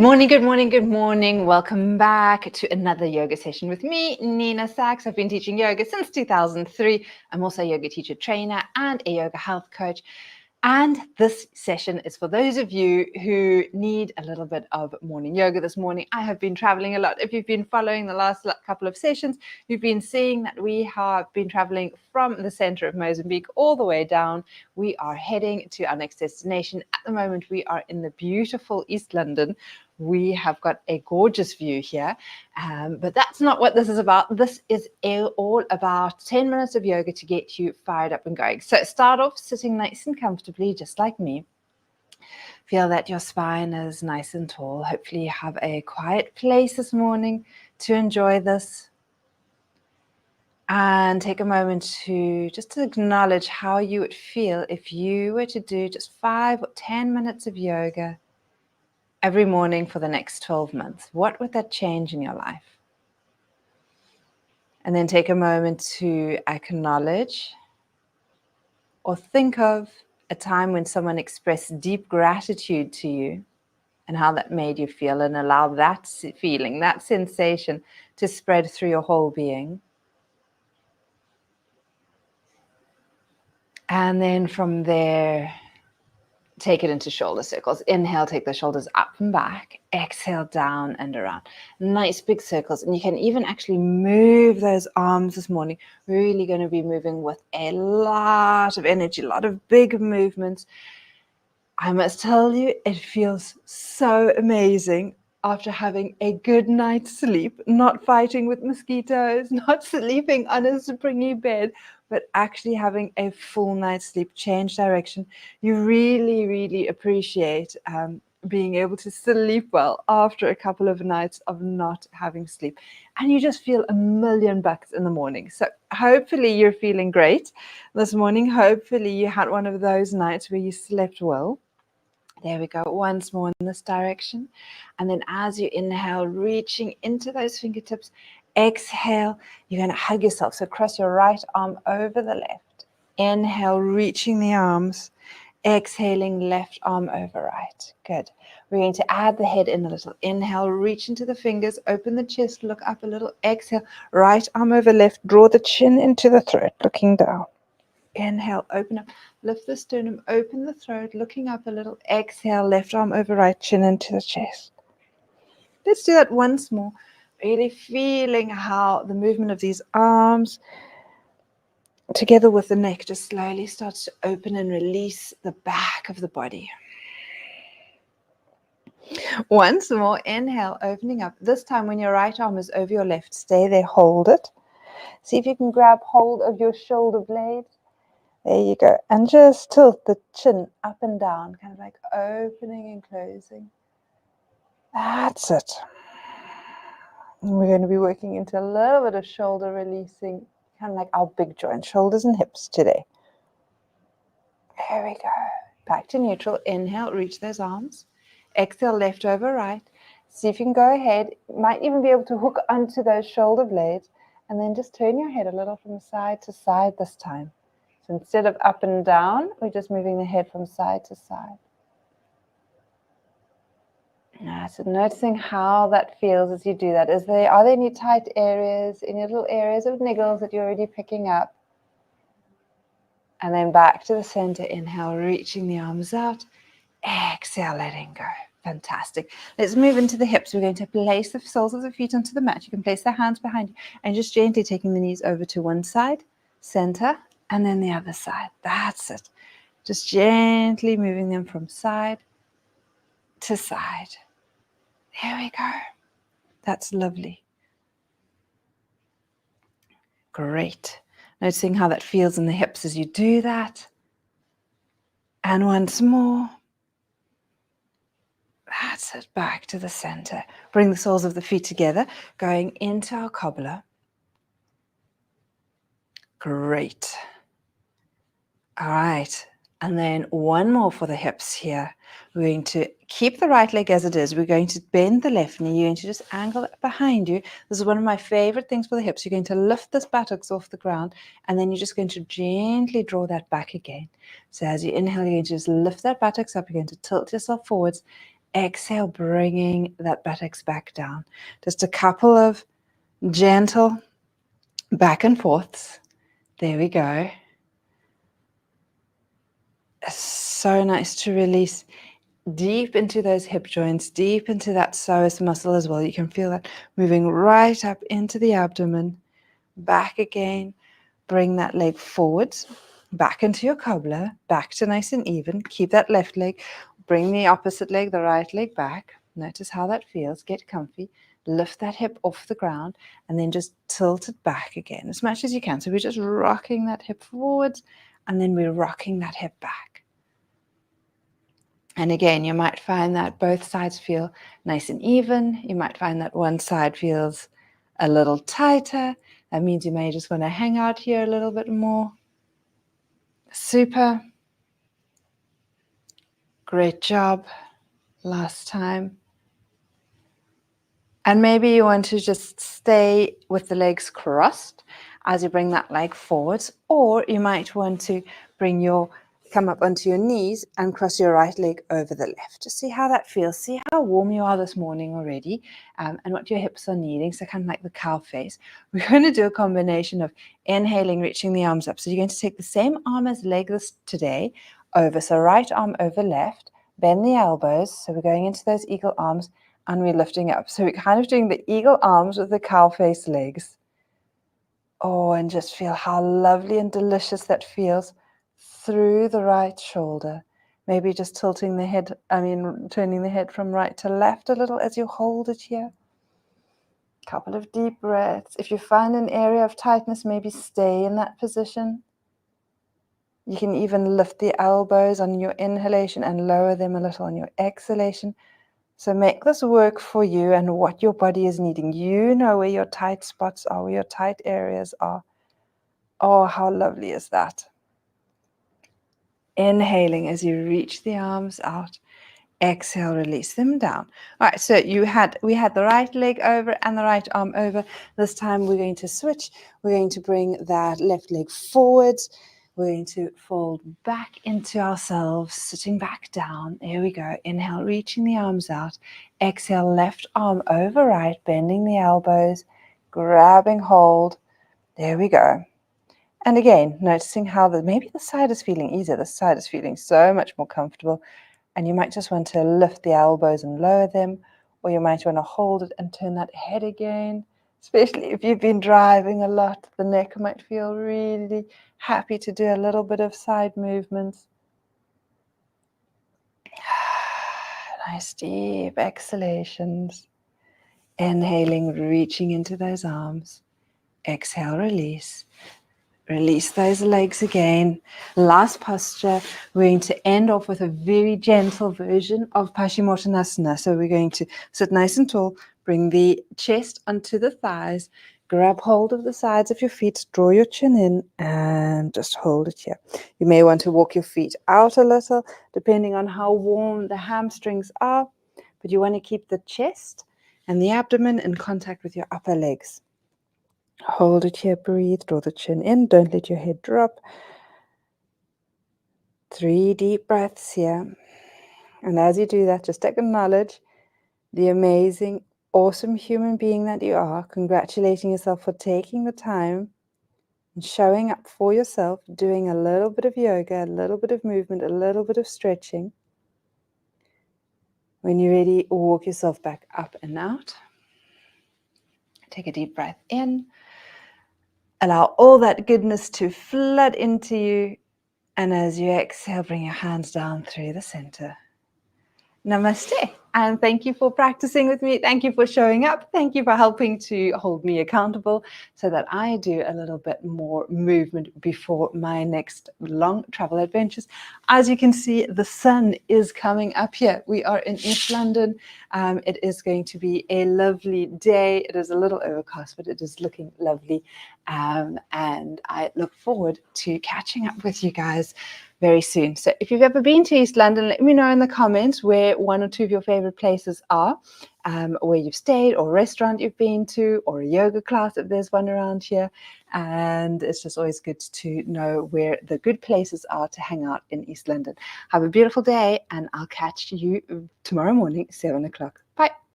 Morning, good morning, good morning. Welcome back to another yoga session with me, Nina Sachs. I've been teaching yoga since 2003. I'm also a yoga teacher trainer and a yoga health coach. And this session is for those of you who need a little bit of morning yoga this morning. I have been traveling a lot. If you've been following the last couple of sessions, you've been seeing that we have been traveling from the center of Mozambique all the way down. We are heading to our next destination. At the moment, we are in the beautiful East London. We have got a gorgeous view here, but that's not what this is about. This is all about 10 minutes of yoga to get you fired up and going. So start off sitting nice and comfortably, just like me. Feel that your spine is nice and tall. Hopefully you have a quiet place this morning to enjoy this. And take a moment to just acknowledge how you would feel if you were to do just 5 or 10 minutes of yoga every morning for the next 12 months. What would that change in your life? And then take a moment to acknowledge or think of a time when someone expressed deep gratitude to you and how that made you feel, and allow that feeling, that sensation to spread through your whole being. And then from there, take it into shoulder circles. Inhale, take the shoulders up and back. Exhale, down and around. Nice big circles. And you can even actually move those arms this morning. Really going to be moving with a lot of energy, a lot of big movements. I must tell you, it feels so amazing after having a good night's sleep, not fighting with mosquitoes, not sleeping on a springy bed, but actually having a full night's sleep, change direction. You really, really appreciate being able to sleep well after a couple of nights of not having sleep. And you just feel $1,000,000 in the morning. So hopefully you're feeling great this morning. Hopefully you had one of those nights where you slept well. There we go. Once more in this direction. And then as you inhale, reaching into those fingertips, exhale, you're going to hug yourself. So cross your right arm over the left. Inhale, reaching the arms. Exhaling, left arm over right. Good. We're going to add the head in a little. Inhale, reach into the fingers, open the chest, look up a little. Exhale, right arm over left, draw the chin into the throat, looking down. Inhale, open up, lift the sternum, open the throat, looking up a little. Exhale, left arm over right, chin into the chest. Let's do that once more. Really feeling how the movement of these arms together with the neck just slowly starts to open and release the back of the body. Once more, inhale, opening up. This time when your right arm is over your left, stay there, hold it. See if you can grab hold of your shoulder blades. There you go. And just tilt the chin up and down, kind of like opening and closing. That's it. And we're going to be working into a little bit of shoulder releasing, kind of like our big joint, shoulders and hips today. There we go. Back to neutral. Inhale, reach those arms. Exhale, left over right. See if you can go ahead. You might even be able to hook onto those shoulder blades and then just turn your head a little from side to side this time. So instead of up and down, we're just moving the head from side to side. So noticing how that feels as you do that. Are there any tight areas, any little areas of niggles that you're already picking up? And then back to the center. Inhale, reaching the arms out. Exhale, letting go. Fantastic. Let's move into the hips. We're going to place the soles of the feet onto the mat. You can place the hands behind you and just gently taking the knees over to one side, center, and then the other side. That's it. Just gently moving them from side to side. There we go. That's lovely. Great. Noticing how that feels in the hips as you do that. And once more. That's it. Back to the center. Bring the soles of the feet together, going into our cobbler. Great. All right. And then one more for the hips here. We're going to keep the right leg as it is. We're going to bend the left knee. You're going to just angle it behind you. This is one of my favorite things for the hips. You're going to lift this buttocks off the ground, and then you're just going to gently draw that back again. So as you inhale, you're going to just lift that buttocks up. You're going to tilt yourself forwards. Exhale, bringing that buttocks back down. Just a couple of gentle back and forths. There we go. So nice to release deep into those hip joints, deep into that psoas muscle as well. You can feel that moving right up into the abdomen, back again. Bring that leg forwards, back into your cobbler, back to nice and even. Keep that left leg. Bring the opposite leg, the right leg back. Notice how that feels. Get comfy. Lift that hip off the ground and then just tilt it back again as much as you can. So we're just rocking that hip forwards and then we're rocking that hip back. And again, you might find that both sides feel nice and even. You might find that one side feels a little tighter. That means you may just want to hang out here a little bit more. Super. Great job last time. And maybe you want to just stay with the legs crossed as you bring that leg forwards, or you might want to come up onto your knees and cross your right leg over the left. Just see how that feels. See how warm you are this morning already, and what your hips are needing. So kind of like the cow face. We're going to do a combination of inhaling, reaching the arms up. So you're going to take the same arm as leg this today over. So right arm over left, bend the elbows. So we're going into those eagle arms and we're lifting up. So we're kind of doing the eagle arms with the cow face legs. Oh, and just feel how lovely and delicious that feels through the right shoulder. Maybe just turning the head from right to left a little as you hold it here. Couple of deep breaths. If you find an area of tightness, maybe stay in that position. You can even lift the elbows on your inhalation and lower them a little on your exhalation. So make this work for you and what your body is needing. You know where your tight spots are, where your tight areas are. Oh, how lovely is that? Inhaling as you reach the arms out. Exhale, release them down. All right, so we had the right leg over and the right arm over. This time we're going to switch. We're going to bring that left leg forwards. We're going to fold back into ourselves, sitting back down. There we go. Inhale, reaching the arms out. Exhale, left arm over right, bending the elbows, grabbing hold. There we go. And again, noticing how maybe the side is feeling easier. The side is feeling so much more comfortable. And you might just want to lift the elbows and lower them, or you might want to hold it and turn that head again. Especially if you've been driving a lot, the neck might feel really happy to do a little bit of side movements. Nice deep exhalations. Inhaling, reaching into those arms. Exhale, release. Release those legs again. Last posture, we're going to end off with a very gentle version of Paschimottanasana. So we're going to sit nice and tall, bring the chest onto the thighs, grab hold of the sides of your feet, draw your chin in, and just hold it here. You may want to walk your feet out a little, depending on how warm the hamstrings are, but you want to keep the chest and the abdomen in contact with your upper legs. Hold it here, breathe, draw the chin in, don't let your head drop. 3 deep breaths here. And as you do that, just acknowledge the amazing, awesome human being that you are, congratulating yourself for taking the time and showing up for yourself, doing a little bit of yoga, a little bit of movement, a little bit of stretching. When you're ready, walk yourself back up and out. Take a deep breath in. Allow all that goodness to flood into you. And as you exhale, bring your hands down through the center. Namaste. And thank you for practicing with me. Thank you for showing up. Thank you for helping to hold me accountable so that I do a little bit more movement before my next long travel adventures. As you can see, the sun is coming up here. We are in East London. It is going to be a lovely day. It is a little overcast, but it is looking lovely. And I look forward to catching up with you guys very soon. So if you've ever been to East London, let me know in the comments where one or two of your favorite places are, where you've stayed, or a restaurant you've been to, or a yoga class if there's one around here. And it's just always good to know where the good places are to hang out in East London. Have a beautiful day, and I'll catch you tomorrow morning, 7 o'clock. Bye.